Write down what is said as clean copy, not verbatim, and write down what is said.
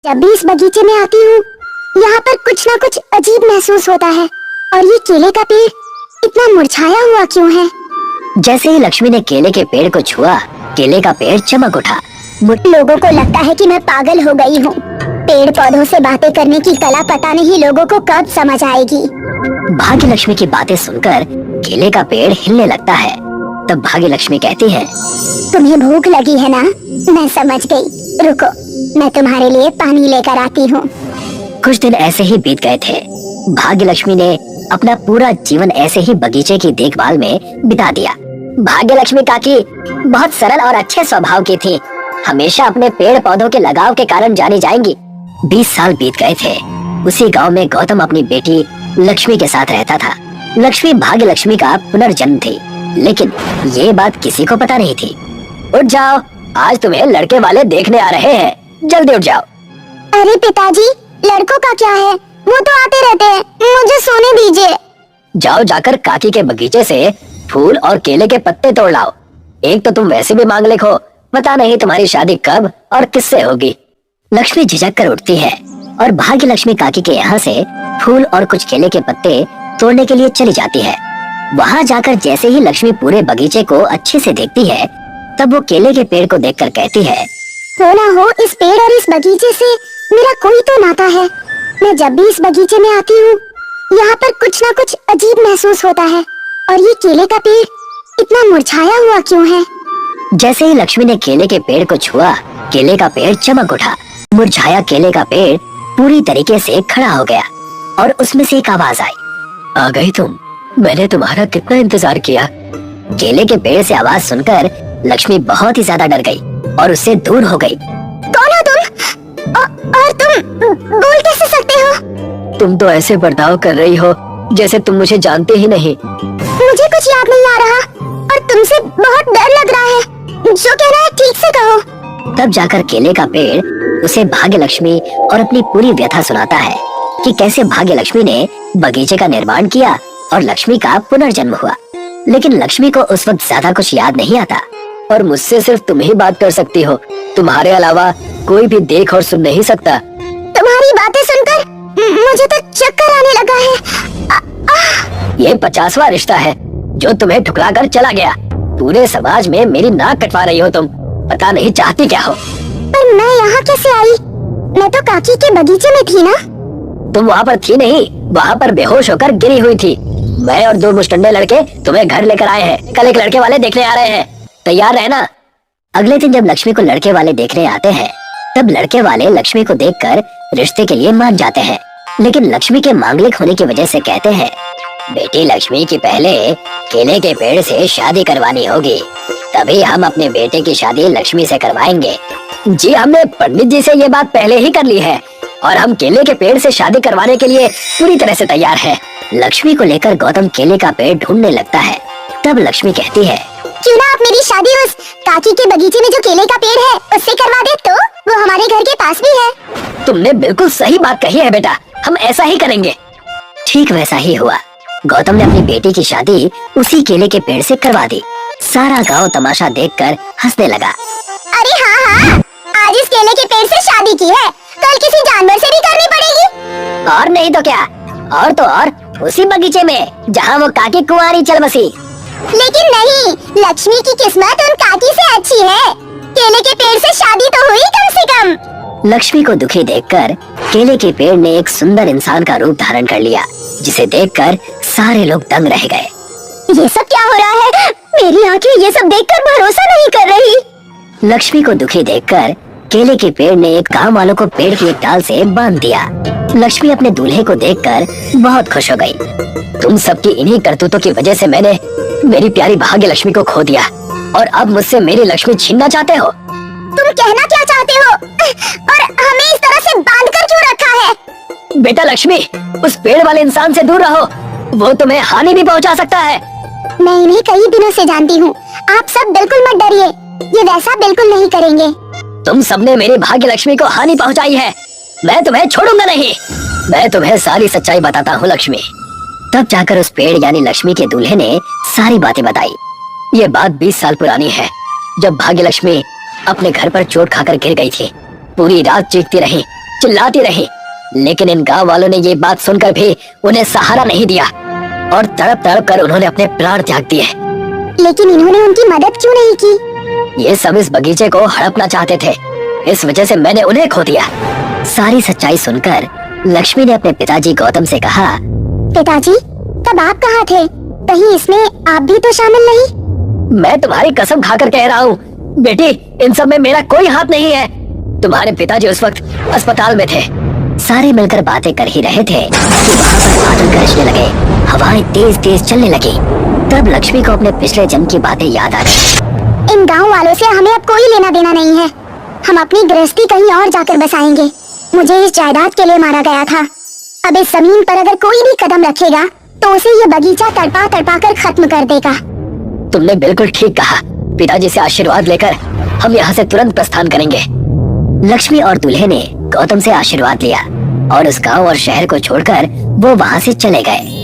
जब भी इस बगीचे में आती हूँ यहाँ पर कुछ ना कुछ अजीब महसूस होता है। और ये केले का पेड़ इतना मुरझाया हुआ क्यों है? जैसे ही लक्ष्मी ने केले के पेड़ को छुआ, केले का पेड़ चमक उठा। लोगों को लगता है कि मैं पागल हो गई हूँ। पेड़ पौधों से बातें करने की कला पता नहीं लोगों को कब समझ आएगी। भाग्य लक्ष्मी की बातें सुनकर केले का पेड़ हिलने लगता है। तब भाग्य लक्ष्मी कहती है, तुम्हें भूख लगी है ना? मैं समझ गई, रुको मैं तुम्हारे लिए पानी लेकर आती हूँ। कुछ दिन ऐसे ही बीत गए थे। भाग्य लक्ष्मी ने अपना पूरा जीवन ऐसे ही बगीचे की देखभाल में बिता दिया। भाग्य लक्ष्मी काकी बहुत सरल और अच्छे स्वभाव की थी, हमेशा अपने पेड़ पौधों के लगाव के कारण जानी जाएंगी। 20 साल बीत गए थे। उसी गांव में गौतम अपनी बेटी लक्ष्मी के साथ रहता था। लक्ष्मी भाग्य लक्ष्मी का पुनर्जन्म थी, लेकिन ये बात किसी को पता नहीं थी। उठ जाओ, आज तुम्हें लड़के वाले देखने आ रहे हैं, जल्दी उठ जाओ। अरे पिताजी, लड़कों का क्या है? वो तो आते रहते हैं, मुझे सोने दीजिए। जाओ जाकर काकी के बगीचे से फूल और केले के पत्ते तोड़ लाओ। एक तो तुम वैसे भी मांग लिखो, पता नहीं तुम्हारी शादी कब और किससे होगी। लक्ष्मी झिझक कर उठती है और भाग्य लक्ष्मी काकी के यहाँ से फूल और कुछ केले के पत्ते तोड़ने के लिए चली जाती है। वहाँ जाकर जैसे ही लक्ष्मी पूरे बगीचे को अच्छे से देखती है, तब वो केले के पेड़ को देखकर कहती है, हो ना हो इस पेड़ और इस बगीचे से मेरा कोई तो नाता है। मैं जब भी इस बगीचे में आती हूँ यहाँ पर कुछ ना कुछ अजीब महसूस होता है। और ये केले का पेड़ इतना मुरझाया हुआ क्यों है? जैसे ही लक्ष्मी ने केले के पेड़ को छुआ, केले का पेड़ चमक उठा। मुरझाया केले का पेड़ पूरी तरीके से खड़ा हो गया और उसमें से एक आवाज आई, आ गई तुम, मैंने तुम्हारा कितना इंतजार किया। केले के पेड़ से आवाज सुनकर लक्ष्मी बहुत ही ज्यादा डर गई और उससे दूर हो गई। कौन हो तुम? और तुम बोल कैसे सकते हो? तुम तो ऐसे बर्ताव कर रही हो जैसे तुम मुझे जानते ही नहीं। मुझे कुछ याद नहीं आ रहा और तुमसे बहुत डर लग रहा है। जो कहना है ठीक से कहो। तब जाकर केले का पेड़ उसे भाग्य लक्ष्मी और अपनी पूरी व्यथा सुनाता है कि कैसे भाग्य लक्ष्मी ने बगीचे का निर्माण किया और लक्ष्मी का पुनर्जन्म हुआ। लेकिन लक्ष्मी को उस वक्त ज्यादा कुछ याद नहीं आता और मुझसे सिर्फ तुम ही बात कर सकती हो, तुम्हारे अलावा कोई भी देख और सुन नहीं सकता। तुम्हारी बातें सुनकर मुझे तो चक्कर आने लगा है। ये 50वां रिश्ता है जो तुम्हें ठुकरा कर चला गया। पूरे समाज में मेरी नाक कटवा रही हो तुम, पता नहीं चाहती क्या हो। पर मैं यहाँ कैसे आई? मैं तो काकी के बगीचे में थी ना। तुम वहाँ पर थी नहीं, वहाँ पर बेहोश होकर गिरी हुई थी। मैं और 2 मुस्टंडे लड़के तुम्हें घर लेकर आए हैं। कल एक लड़के वाले देखने आ रहे हैं, तैयार रहना। अगले दिन जब लक्ष्मी को लड़के वाले देखने आते हैं, तब लड़के वाले लक्ष्मी को देखकर रिश्ते के लिए मान जाते हैं। लेकिन लक्ष्मी के मांगलिक होने की वजह से कहते हैं, बेटी लक्ष्मी की पहले केले के पेड़ से शादी करवानी होगी, तभी हम अपने बेटे की शादी लक्ष्मी से करवाएंगे। जी, हमने पंडित जी से ये बात पहले ही कर ली है और हम केले के पेड़ से शादी करवाने के लिए पूरी तरह से तैयार हैं। लक्ष्मी को लेकर गौतम केले का पेड़ ढूंढने लगता है। तब लक्ष्मी कहती है, क्यों ना आप मेरी शादी उस काकी के बगीचे में जो केले का पेड़ है उससे करवा दे, तो वो हमारे घर के पास भी है। तुमने बिल्कुल सही बात कही है बेटा, हम ऐसा ही करेंगे। ठीक वैसा ही हुआ। गौतम ने अपनी बेटी की शादी उसी केले के पेड़ से करवा दी। सारा गांव तमाशा देखकर हंसने लगा। अरे हाँ, आज इस केले के पेड़ से शादी की है, कल किसी जानवर से भी करनी पड़ेगी। और नहीं तो क्या, और तो और उसी बगीचे में जहाँ वो काकी कुंवारी चल बसी। लेकिन नहीं, लक्ष्मी की किस्मत उन काकी से अच्छी है। केले के पेड़ से शादी तो हुई कम से कम। लक्ष्मी को दुखी देखकर केले के पेड़ ने एक सुंदर इंसान का रूप धारण कर लिया, जिसे देखकर सारे लोग दंग रह गए। ये सब क्या हो रहा है? मेरी आंखें ये सब देखकर भरोसा नहीं कर रही। लक्ष्मी को दुखी देखकर केले के पेड़ ने एक गांव वालों को पेड़ की एक डाल से बांध दिया। लक्ष्मी अपने दूल्हे को देखकर बहुत खुश हो गई। तुम सबकी इन्हीं करतूतों की वजह से मैंने मेरी प्यारी भाग्य लक्ष्मी को खो दिया और अब मुझसे मेरी लक्ष्मी छीनना चाहते हो। तुम कहना क्या चाहते हो? और हमें इस तरह से बांध कर क्यों रखा है? बेटा लक्ष्मी, उस पेड़ वाले इंसान से दूर रहो, वो तुम्हें हानि भी पहुंचा सकता है। मैं इन्हें कई दिनों से जानती हूँ, आप सब बिल्कुल मत डरिए, ये वैसा बिल्कुल नहीं करेंगे। तुम सबने मेरी भाग्य लक्ष्मी को हानि पहुंचाई है, मैं तुम्हें छोड़ूंगा नहीं। मैं तुम्हें सारी सच्चाई बताता हूँ लक्ष्मी। तब जाकर उस पेड़ यानी लक्ष्मी के दूल्हे ने सारी बातें बताई। ये बात 20 साल पुरानी है, जब भाग्य लक्ष्मी अपने घर पर चोट खाकर गिर गई थी। पूरी रात चीखती रही, चिल्लाती रही, लेकिन इन गांव वालों ने ये बात सुनकर भी उन्हें सहारा नहीं दिया और तड़प तड़प कर उन्होंने अपने प्राण त्याग दिए। लेकिन इन्होंने उनकी मदद क्यों नहीं की? ये सब इस बगीचे को हड़पना चाहते थे, इस वजह से मैंने उन्हें खो दिया। सारी सच्चाई सुनकर लक्ष्मी ने अपने पिताजी गौतम से कहा, पिताजी, तब आप कहाँ थे? कहीं इसमें आप भी तो शामिल नहीं? मैं तुम्हारी कसम खाकर कह रहा हूँ बेटी, इन सब में मेरा कोई हाथ नहीं है। तुम्हारे पिताजी उस वक्त अस्पताल में थे। सारे मिलकर बातें कर ही रहे थे कि वहाँ पर बादल गरजने लगे, हवाएं तेज तेज चलने लगी। तब लक्ष्मी को अपने पिछले जन्म की बातें याद आ गई। इन गांव वालों से हमें अब कोई लेना देना नहीं है। हम अपनी गृहस्थी कहीं और जाकर बसाएंगे। मुझे इस जायदाद के लिए मारा गया था। अब इस जमीन पर अगर कोई भी कदम रखेगा तो उसे ये बगीचा तड़पा तड़पा कर खत्म कर देगा। तुमने बिल्कुल ठीक कहा। पिताजी से आशीर्वाद लेकर हम यहाँ से तुरंत प्रस्थान करेंगे। लक्ष्मी और दूल्हे ने गौतम से आशीर्वाद लिया और उस गांव और शहर को छोड़कर वो वहाँ से चले गए।